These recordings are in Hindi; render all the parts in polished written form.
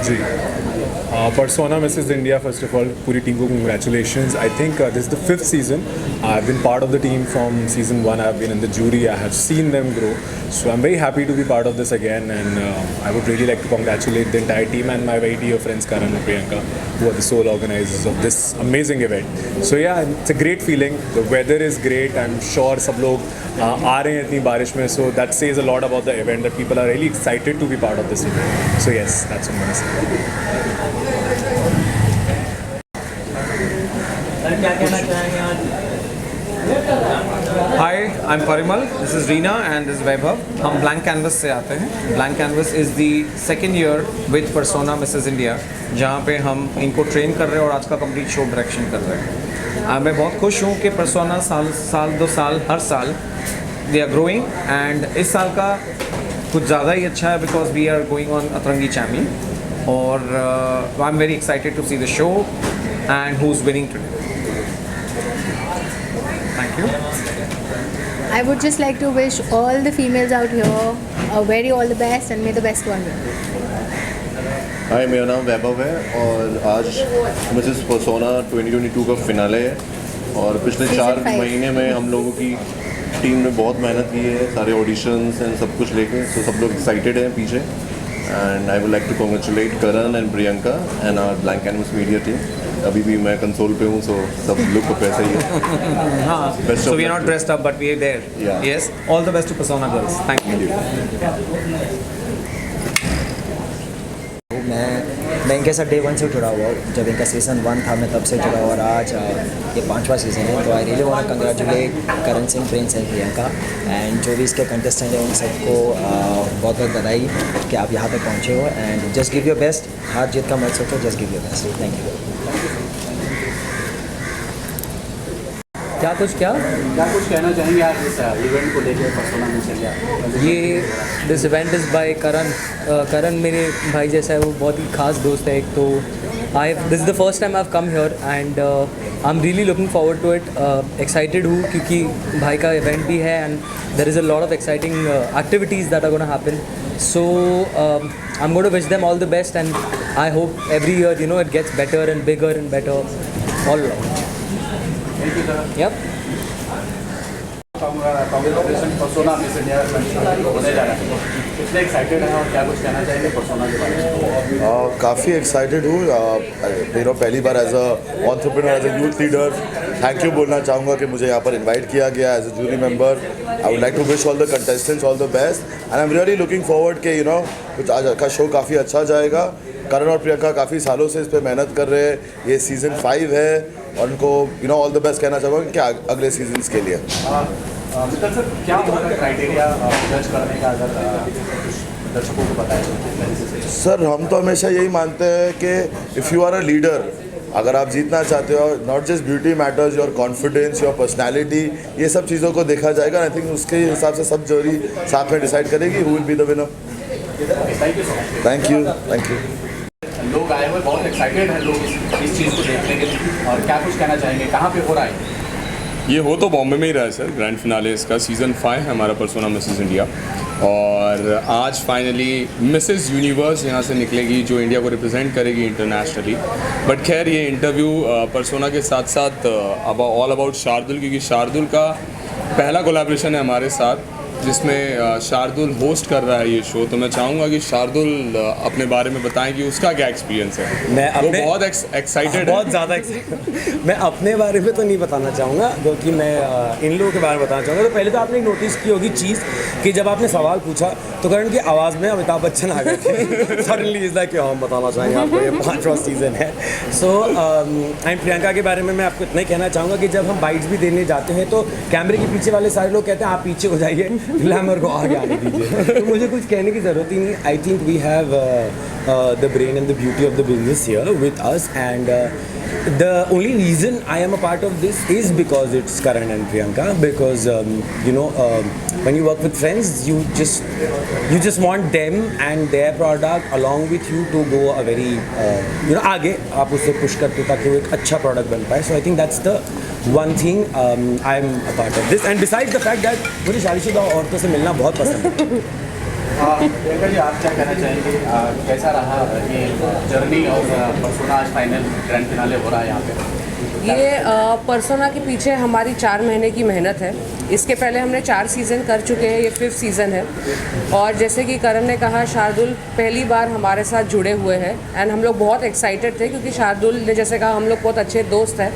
Ji Persona Mrs. India, first of all, पूरी टीम को congratulations. I think this is the 5th season. I've been part of the team from season 1. I've been in the jury. I have seen them grow. So I'm very happy to be part of this again, and I would really like to congratulate the entire team and my very dear friends Karan and Priyanka, who are the sole organizers of this amazing event. So yeah, it's a great feeling. The weather is great. I'm sure सब लोग आ रहे हैं इतनी बारिश में. So that says a lot about the event, that people are really excited to be part of this event. So yes, that's what I'm going to say. Hi, I'm Parimal. This is Reena and this is Vaibhav. हम Blank Canvas से आते हैं. Blank Canvas is the second year with Persona Mrs. India, जहाँ पे हम इनको ट्रेन कर रहे हैं और आज का कंप्लीट शो डायरेक्शन कर रहे हैं. मैं बहुत खुश हूँ कि Persona साल 2 साल हर साल they are growing, and इस साल का कुछ ज़्यादा ही अच्छा है because we are going on अतरंगी चैमी, और I'm very excited to see the show and who's winning today. Thank you. I would just like to wish all the females out here a very all the best and may the best one win. हाय, मेरा नाम वैभव है और आज मिसेस पर्सोना 2022 का फिनाले है, और पिछले 4 महीने में हम लोगों की टीम ने बहुत मेहनत की है, सारे ऑडिशंस एंड सब कुछ लेके. सो सब लोग एक्साइटेड हैं पीछे, and I would like to congratulate Karan and Priyanka and our blank canvas media team. अभी भी मैं कंसोल पे हूँ, सो सब लुक तो पैसा ही है. हाँ, so we are not dressed up but we are there. Yeah. Yes, all the best to Persona girls. Thank you. मैं इनके साथ डे 1 से जुड़ा हुआ हूँ. जब इनका सीज़न 1 था मैं तब से जुड़ा हुआ, और आज ये 5वां सीज़न है. तो I really want to congratulate Karan Singh, Prince and Priyanka, and जो भी इसके कंटेस्टेंट हैं उन सबको बहुत बहुत बधाई कि आप यहाँ तक पहुँचे हो. And just give your best. हार जीत का मत सोचो, just give your best. Thank you. क्या कुछ कहना चाहेंगे आप इस इवेंट को लेकर पर्सोना मिस इंडिया? ये दिस इवेंट इज़ बाय करण. करण मेरे भाई जैसा है, वो बहुत ही खास दोस्त है एक. तो this is the first time I have come here and I am really looking forward to it. Excited हूँ क्योंकि भाई का इवेंट भी है and there is a lot of exciting activities that are gonna happen. So I'm going to wish them all the best, and I hope every year, you know, it gets better and bigger and better all along. Thank you, sir. Yep. Congratulation persona miss India होने जा रहा है. कितने एक्साइटेड हैं और क्या कुछ कहना चाहेंगे पर्सोना के बारे में? काफ़ी एक्साइटेड हूँ. पहली बार as a entrepreneur, as a youth leader thank you बोलना चाहूँगा कि मुझे यहाँ पर इनवाइट किया गया as a jury member. I would like to wish all the contestants all the best, and I am really looking forward कि कुछ आज का शो काफ़ी अच्छा जाएगा. करण और प्रियंका काफ़ी सालों से इस पर मेहनत कर रहे हैं. ये सीज़न 5 है और उनको ऑल द बेस्ट कहना चाहूँगा कि अगले सीजन्स के लिए. मित्तल सर, क्या होगा क्राइटेरिया जज करने का, अगर दर्शकों को बताएं? सर, हम तो हमेशा यही मानते हैं कि if you are a leader, अगर आप जीतना चाहते हो, not just beauty matters, your confidence, your personality, ये सब चीज़ों को देखा जाएगा. आई थिंक उसके हिसाब से सब जोड़ी साथ में डिसाइड करेगी who will be the winner. Thank you so much. Thank you. Thank you. लोग आए हुए बहुत एक्साइटेड हैं लोग इस चीज़ को देखने के लिए, और क्या कुछ कहना चाहेंगे? कहाँ पे हो रहा है ये? हो तो बॉम्बे में ही रहा है सर. ग्रैंड फिनाले इसका सीज़न 5 है हमारा पर्सोना मिसेस इंडिया, और आज फाइनली मिसेस यूनिवर्स यहाँ से निकलेगी जो इंडिया को रिप्रेजेंट करेगी इंटरनेशनली. बट खैर, ये इंटरव्यू पर्सोना के साथ साथ ऑल अबाउट शार्दुल, क्योंकि शार्दुल का पहला कोलैबोरेशन है हमारे साथ जिसमें शार्दुल होस्ट कर रहा है ये शो. तो मैं चाहूँगा कि शार्दुल अपने बारे में बताएं कि उसका क्या एक्सपीरियंस है. मैं अपने बहुत एक्साइटेड, बहुत ज़्यादा एक्साइटेड. मैं अपने बारे में तो नहीं बताना चाहूँगा, क्योंकि मैं इन लोगों के बारे में बताना चाहूँगा. तो पहले तो आपने नोटिस की होगी चीज़ कि जब आपने सवाल पूछा तो करण की आवाज़ में अमिताभ बच्चन आ गए थे. सडनली इज़ लाइक कि हम बताना चाहेंगे आपको ये 5वां सीज़न है. सो एंड प्रियंका के बारे में मैं आपको इतना ही कहना चाहूँगा कि जब हम बाइट्स भी देने जाते हैं तो कैमरे के पीछे वाले सारे लोग कहते हैं आप पीछे हो जाइए, ग्लैमर को आगे आने दीजिए। तो मुझे कुछ कहने की ज़रूरत ही नहीं। I think we have the brain and the beauty of the business here with us, and the only reason I am a part of this is because it's Karan and Priyanka, because when you work with friends, you just want them and their product along with you to go a very आगे आप उससे push करते हो ताकि वो एक अच्छा product बन पाए. So I think that's the one thing I am a part of this, and besides the fact that मुझे शादीशुदा औरतों से मिलना बहुत पसंद है. प्रियंका जी, आप क्या कहना चाहेंगे, कैसा रहा ये जर्नी और परसोना आज फाइनल ग्रैंड फिनाले हो रहा है यहाँ पे? ये परसोना के पीछे हमारी 4 महीने की मेहनत है। इसके पहले हमने 4 सीज़न कर चुके हैं, ये 5th सीज़न है। और जैसे कि करण ने कहा, शार्दुल पहली बार हमारे साथ जुड़े हुए हैं, एंड हम लोग बहुत एक्साइटेड थे क्योंकि शार्दुल ने जैसे कहा हम लोग बहुत अच्छे दोस्त हैं,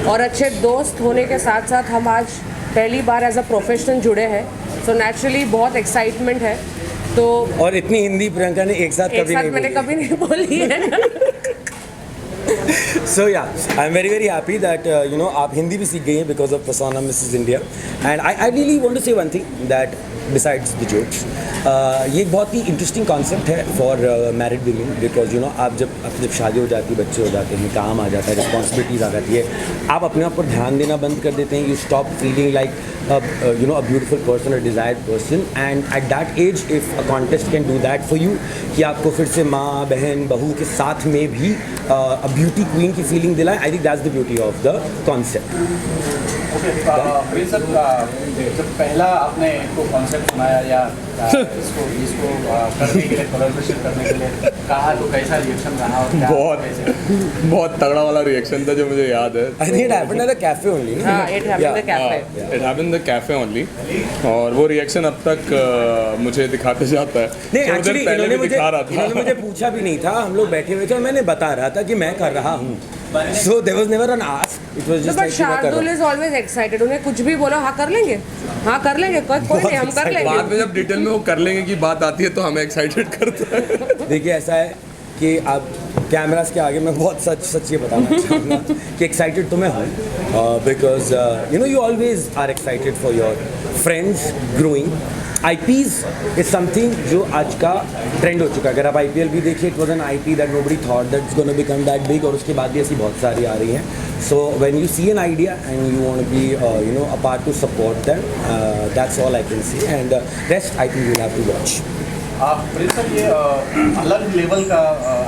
और अच्छे दोस्त होने के साथ साथ हम आज पहली बार एज अ प्रोफेशनल जुड़े हैं। सो नेचुरली बहुत एक्साइटमेंट है। तो और इतनी हिंदी प्रियंका ने एक साथ मैंने कभी नहीं बोली है। So yeah, I'm very very happy that आप हिंदी भी सीख गई हैं because of Persona Mrs. India, and I really want to say one thing that besides the jokes, ये एक बहुत ही इंटरेस्टिंग कॉन्सेप्ट है फॉर मैरिड विमेन, बिकॉज आप जब शादी हो जाती है, बच्चे हो जाते हैं, काम आ जाता है, रिस्पॉन्सिबिलिटीज आ जाती है, आप अपने आप पर ध्यान देना बंद कर देते हैं. You stop feeling like a beautiful person, a desired person, and at that age if a contest can do that for you कि आपको फिर से माँ बहन बहू के साथ में भी a beauty queen की फीलिंग दिलाए, I think that's the beauty of the concept. Okay sir, जब पहला आपने इनको कॉन्सेप्ट सुनाया या इसको करने के लिए, कोलैबोरेशन करने के लिए कहा, तो कैसा रिएक्शन रहा? और बहुत तगड़ा वाला रिएक्शन था जो मुझे याद है. I think it happened at the cafe only. It happened at the cafe. It happened in the cafe only. और वो रिएक्शन अब तक मुझे दिखाते जाता है. नहीं, एक्चुअली इन्होंने मुझे पूछा भी नहीं था, हम लोग बैठे हुए थे और मैंने बता रहा था कि मैं कर रहा हूँ. So there was never an ask. It was just like Shardul is always excited. उन्हें कुछ भी बोलो, हाँ कर लेंगे, कोई नहीं, हम कर लेंगे. बाद में जब डिटेल में वो कर लेंगे की बात आती है तो हमें एक्साइटेड करता है. देखिए ऐसा है कि आप कैमरास के आगे मैं बहुत सच ये बताना चाहूँगा कि एक्साइटेड तो मैं हूँ, because you always are excited for your friends growing. IPs is something जो आज का ट्रेंड हो चुका है. अगर आप IPL भी देखिए, it was an IP that nobody thought that it's gonna become that big, और उसके बाद भी ऐसी बहुत सारी आ रही हैं. So when you see an idea and you want to be a part to support them, that's all I can see, and rest I think you will have to watch. Prince sir, ये अलग लेवल का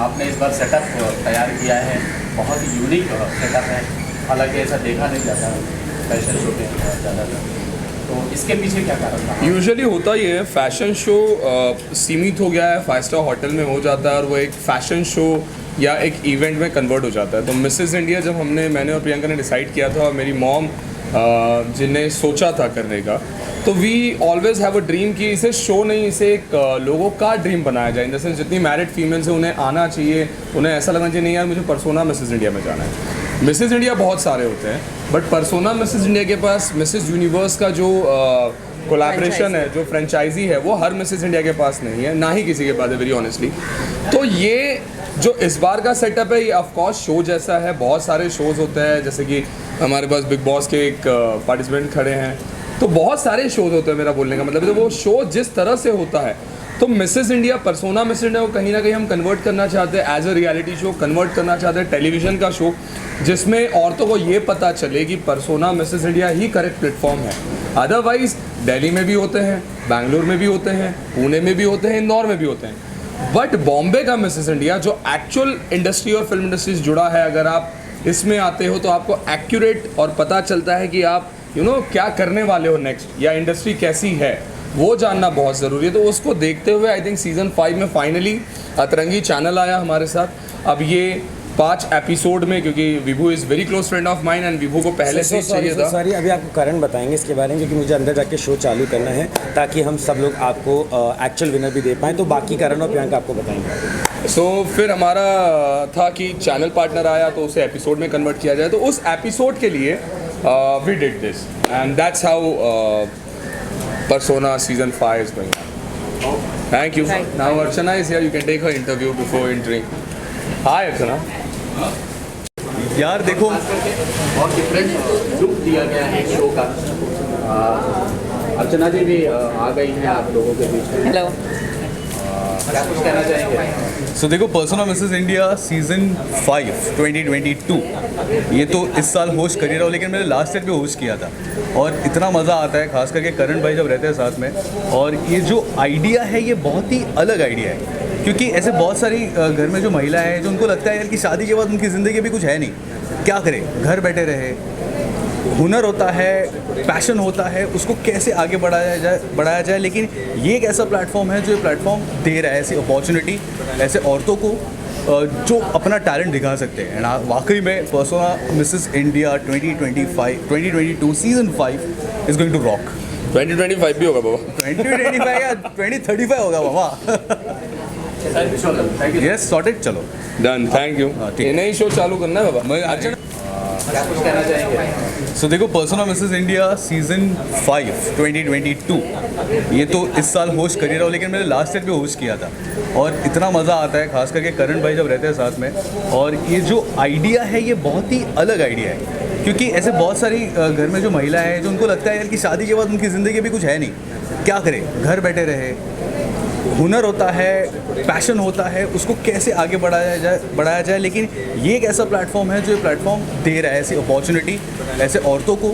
आपने इस बार सेटअप तैयार किया है, बहुत ही यूनिक सेटअप है, हालांकि ऐसा देखा नहीं जाता फैशन शो पे ज़्यादातर. तो इसके पीछे क्या कारण था? यूजुअली होता ही है, फैशन शो सीमित हो गया है, 5 स्टार होटल में हो जाता है और वो एक फैशन शो या एक इवेंट में कन्वर्ट हो जाता है. तो मिसेस इंडिया जब मैंने और प्रियंका ने डिसाइड किया था, और मेरी मॉम जिन्हें सोचा था करने का, तो we always have a dream कि इसे शो नहीं, इसे एक लोगों का ड्रीम बनाया जाए. इन द सेंस जितनी मैरिड फीमेल्स हैं उन्हें आना चाहिए, उन्हें ऐसा लगना चाहिए नहीं यार मुझे परसोना मिसेस इंडिया में जाना है. मिसेस इंडिया बहुत सारे होते हैं, बट परसोना मिसेस इंडिया के पास मिसेस यूनिवर्स का जो कोलैबोरेशन है, जो फ्रेंचाइजी है, वो हर मिसेस इंडिया के पास नहीं है, ना ही किसी के पास है, वेरी ऑनेस्टली. तो ये जो इस बार का सेटअप है, ये ऑफकोर्स शो जैसा है. बहुत सारे शोज़ होते हैं, जैसे कि हमारे पास बिग बॉस के एक पार्टिसिपेंट खड़े हैं, तो बहुत सारे शोज़ होते हैं. मेरा बोलने का मतलब है, तो वो शो जिस तरह से होता है, तो Mrs India, persona Mrs India को कहीं ना कहीं हम कन्वर्ट करना चाहते हैं as a reality show, convert करना चाहते हैं टेलीविज़न का शो, जिसमें औरतों को ये पता चले कि परसोना मिसेस इंडिया ही करेक्ट प्लेटफॉर्म है. अदरवाइज दिल्ली में भी होते हैं, बैंगलोर में भी होते हैं, पुणे में भी होते हैं, इंदौर में भी होते हैं, बट बॉम्बे का मिसेस इंडिया जो एक्चुअल इंडस्ट्री और फिल्म इंडस्ट्री से जुड़ा है, अगर आप इसमें आते हो तो आपको एक्यूरेट और पता चलता है कि आप क्या करने वाले हो नेक्स्ट, या इंडस्ट्री कैसी है, वो जानना बहुत ज़रूरी है. तो उसको देखते हुए आई थिंक सीज़न 5 में फाइनली अतरंगी चैनल आया हमारे साथ. अब ये 5 एपिसोड में, क्योंकि Vibhu is very close friend of mine and Vibhu को पहले से चाहिए था. सॉरी, अभी आपको कारण बताएंगे इसके बारे में, क्योंकि मुझे अंदर जाके शो चालू करना है ताकि हम सब लोग आपको एक्चुअल विनर भी दे पाएँ. तो बाकी कारण और प्रियंका आपको बताएंगे. सो फिर हमारा था कि चैनल पार्टनर आया तो उसे एपिसोड में कन्वर्ट किया जाए. तो उस एपिसोड के लिए we did this, and that's how Persona season 5 is going on. Thank you. Now Archana is here. You can take her interview before entering. Hi Archana. यार देखो, बहुत डिफरेंट लुक दिया गया है शो का. अर्चना जी भी आ गई हैं आप लोगों के बीच में। हेलो। क्या कुछ कहना चाहेंगे? सो देखो, पर्सोना मिसेस इंडिया सीज़न 5 2022 ये तो इस साल होस्ट कर ही रहा हूँ, लेकिन मैंने लास्ट ईयर भी होस्ट किया था और इतना मज़ा आता है, खास करके करण भाई जब रहते हैं साथ में। और ये जो आइडिया है ये बहुत ही अलग आइडिया है, क्योंकि ऐसे बहुत सारी घर में जो महिलाएं हैं जो उनको लगता है यार कि शादी के बाद उनकी ज़िंदगी भी कुछ है नहीं, क्या करें, घर बैठे रहे। हुनर होता है, पैशन होता है, उसको कैसे आगे बढ़ाया जाए। लेकिन ये एक ऐसा प्लेटफॉर्म है जो ये प्लेटफॉर्म दे रहा है ऐसी अपॉर्चुनिटी ऐसे औरतों को जो अपना टैलेंट दिखा सकते हैं। एंड वाकई में Persona Mrs India 2022 season 5 is going to rock. 2025 भी होगा बाबा। 2025 या 2035 होगा बाबा। Yes, sorted. चलो डन, थैंक यू। नई शो चालू करना है बाबा। क्या कुछ कहना चाहेंगे? सो देखो, पर्सोना मिसेस इंडिया सीज़न 5 2022 ये तो इस साल होस्ट कर ही रहा हूँ, लेकिन मैंने लास्ट ईयर भी होस्ट किया था और इतना मज़ा आता है, खास करके करण भाई जब रहते हैं साथ में। और ये जो आइडिया है ये बहुत ही अलग आइडिया है, क्योंकि ऐसे बहुत सारी घर में जो महिलाएं हैं जो उनको लगता है यार कि शादी के बाद उनकी ज़िंदगी भी कुछ है नहीं, क्या करें, घर बैठे रहे। हुनर होता है, पैशन होता है, उसको कैसे आगे बढ़ाया जाए। लेकिन ये एक ऐसा प्लेटफॉर्म है जो ये प्लेटफॉर्म दे रहा है ऐसी अपॉर्चुनिटी ऐसे औरतों को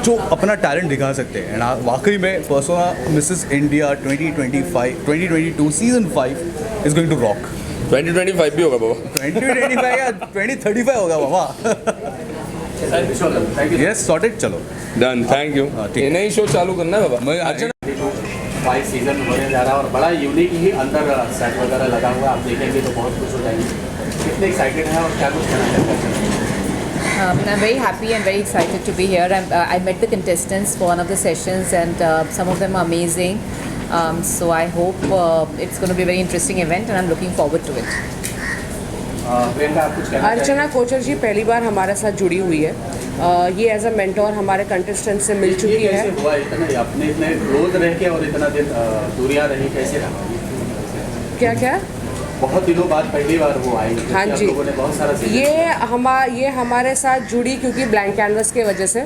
जो अपना टैलेंट दिखा सकते हैं। एंड वाकई में Persona Mrs India 2022 season 5 is going to rock. 2025 भी होगा बाबा। 2025 या 2035 होगा बाबा। Yes, sorted. चलो डन, थैंक यू। नई शो चालू करना है बाबा। 5 सीजन होने जा रहा है और बड़ा यूनिक ही अंदर सेट वगैरह लगा हुआ है, आप देखेंगे तो बहुत खुश हो जाएंगे। कितने एक्साइटेड हैं और क्या कुछ कहना चाहते हैं? I'm very happy and very excited to be here. I met the contestants for one of the sessions and some of them are amazing. So I hope it's going to be a very interesting event and I'm looking forward to it. Priyanka, आप कुछ कहना अर्चना कोचर जी पहली बार हमारे साथ जुड़ी हुई है। ये एज अ मेंटोर हमारे कंटेस्टेंट से मिल चुकी है। कैसे हुआ इतना अपने इतने क्लोज रह के और इतना दिन दूरियां रही, कैसे रहा? क्या क्या? बहुत दिनों बाद पहली बार वो आई। हाँ जी, लोगों ने बहुत सारा ये हमारे साथ जुड़ी क्योंकि ब्लैंक कैनवस के वजह से।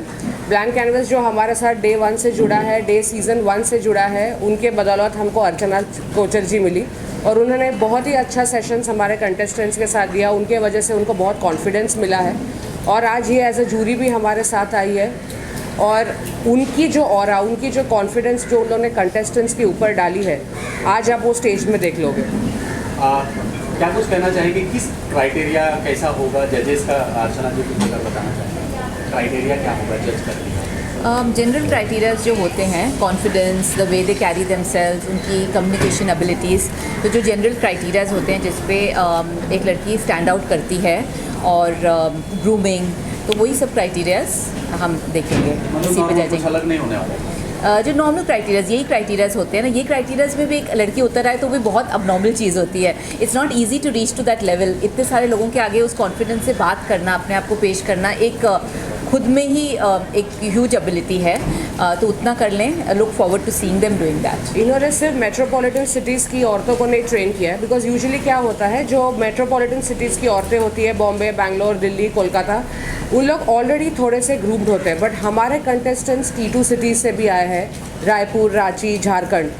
ब्लैंक कैनवस जो हमारे साथ डे 1 से जुड़ा है, डे सीज़न 1 से जुड़ा है, उनके बदौलत हमको अर्चना कोचर जी मिली और उन्होंने बहुत ही अच्छा सेशंस हमारे कंटेस्टेंट्स के साथ दिया। उनके वजह से उनको बहुत कॉन्फिडेंस मिला है और आज ये एज अ जूरी भी हमारे साथ आई है। और उनकी जो ऑरा, उनकी जो कॉन्फिडेंस जो उन्होंने कंटेस्टेंट्स के ऊपर डाली है, आज आप वो स्टेज में देख लोगे। क्या कुछ कहना चाहेंगे? किस क्राइटेरिया कैसा होगा जजेस का? अर्चना जी कुछ अगर बताना चाहेंगे, क्राइटेरिया क्या होगा जज करने का? जनरल क्राइटेरियाज जो होते हैं, confidence, the way they carry themselves, उनकी कम्युनिकेशन एबिलिटीज़, तो जो जनरल क्राइटेरियाज होते हैं जिस पे एक लड़की स्टैंड आउट करती है, और ग्रूमिंग, तो वही सब क्राइटेरियाज हम देखेंगे, इसी पे जजेंगे। अलग नहीं होने वाला। जो नॉर्मल क्राइटेरियाज, यही क्राइटेरियाज होते हैं ना, ये क्राइटेरियाज में भी एक लड़की उतर आए तो भी बहुत अबनॉर्मल चीज़ होती है। It's not easy to reach to that level. इतने सारे लोगों के आगे उस कॉन्फिडेंस से बात करना, अपने आप को पेश करना, एक खुद में ही एक ह्यूज एबिलिटी है। तो उतना कर लें। Look forward to seeing them doing that. इन्होंने सिर्फ मेट्रोपॉलिटन सिटीज़ की औरतों को नहीं ट्रेन किया है, बिकॉज यूजुअली क्या होता है, जो मेट्रोपॉलिटन सिटीज़ की औरतें होती है, बॉम्बे, बैंगलोर, दिल्ली, कोलकाता, उन लोग ऑलरेडी थोड़े से ग्रूम्ड होते हैं। बट हमारे कंटेस्टेंट्स T2 सिटीज़ से भी आए हैं, रायपुर, रांची, झारखंड,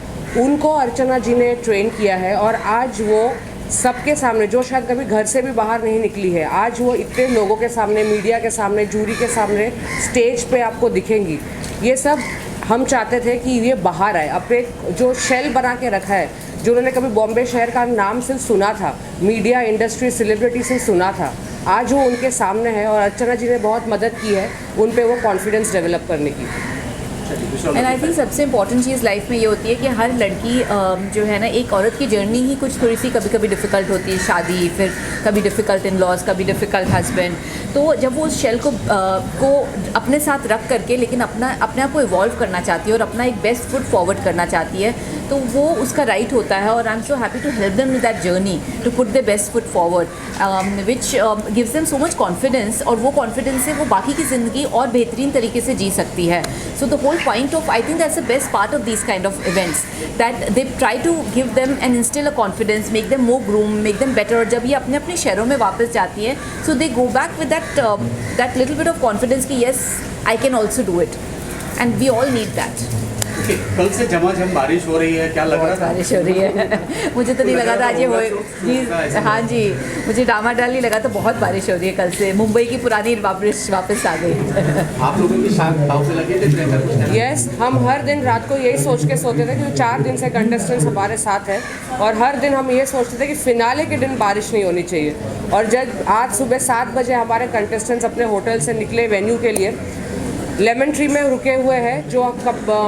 उनको अर्चना जी ने ट्रेन किया है और आज वो सबके सामने, जो शायद कभी घर से भी बाहर नहीं निकली है, आज वो इतने लोगों के सामने, मीडिया के सामने, जूरी के सामने, स्टेज पे आपको दिखेंगी। ये सब हम चाहते थे कि ये बाहर आए, अपने जो शेल बना के रखा है, जो उन्होंने कभी बॉम्बे शहर का नाम सिर्फ सुना था, मीडिया, इंडस्ट्री, सेलिब्रिटी से सुना था, आज वो उनके सामने है और अर्चना जी ने बहुत मदद की है उन पे वो कॉन्फिडेंस डेवलप करने की। एंड आई थिंक सबसे इंपॉर्टेंट चीज़ लाइफ में ये होती है कि हर लड़की जो है ना, एक औरत की जर्नी ही कुछ थोड़ी सी कभी कभी डिफ़िकल्ट होती है, शादी, फिर कभी डिफ़िकल्ट इन लॉज, कभी डिफ़िकल्ट हस्बैंड। तो जब वो उस शेल को अपने साथ रख करके लेकिन अपने आप को इवॉल्व करना चाहती है और अपना एक बेस्ट फुट फॉरवर्ड करना चाहती है, तो वो उसका राइट होता है। और I am so happy to help them with that journey to put the best foot forward, which gives them so much confidence, और वो कॉन्फिडेंस से वो बाकी की ज़िंदगी और बेहतरीन तरीके से जी सकती है। So the whole point of, I think that's the best part of these kind of events, that they try to give them and instill a confidence, make them more groomed, make them better. और जब ये अपने अपने शहरों में वापस जाती है, so they go back with that little bit of confidence कि yes, I can also do it, and we all need that. Okay, कल से झमाझम बारिश हो रही है, क्या लग रहा बहुत था? बारिश हो रही है मुझे तो नहीं लगा था आज ये हो जी। हाँ जी, मुझे डामाडाल नहीं लगा, तो बहुत बारिश हो रही है कल से। मुंबई की पुरानी बारिश वापस आ गई। आप लोगों की शाम ताव से लगे थे प्रेशर कुछ? यस, हम हर दिन रात को यही सोच के सोते थे कि 4 दिन से कंटेस्टेंट्स हमारे साथ हैं, और हर दिन हम ये सोचते थे कि फिनाले के दिन बारिश नहीं होनी चाहिए। और जब आज सुबह 7 बजे हमारे कंटेस्टेंट्स अपने होटल से निकले वेन्यू के लिए, लेमन ट्री में रुके हुए हैं, जो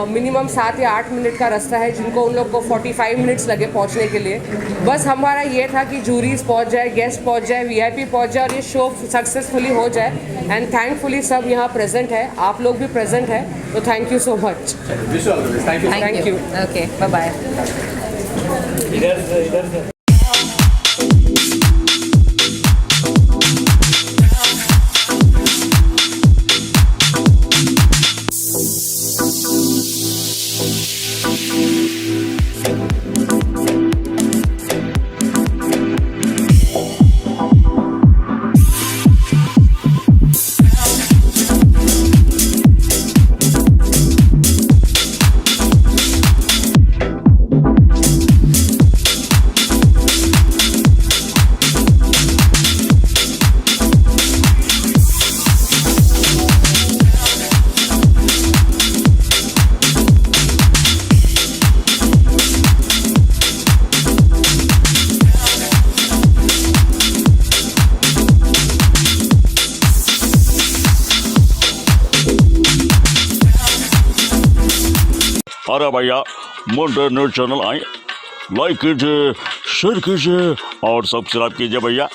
मिनिमम 7 या 8 मिनट का रास्ता है, जिनको उन लोग को 45 मिनट्स लगे पहुंचने के लिए। बस हमारा ये था कि जूरीज पहुंच जाए, गेस्ट पहुंच जाए, वीआईपी पहुंच जाए और ये शो सक्सेसफुली हो जाए। एंड थैंकफुली सब यहाँ प्रेजेंट है, आप लोग भी प्रेजेंट है, तो thank you so much. Wish you all the best. Thank you. Thank you. Okay, bye bye. अरे भैया मुंडे न्यूज चैनल आए, लाइक कीजिए, शेयर कीजिए और सब्सक्राइब कीजिए भैया।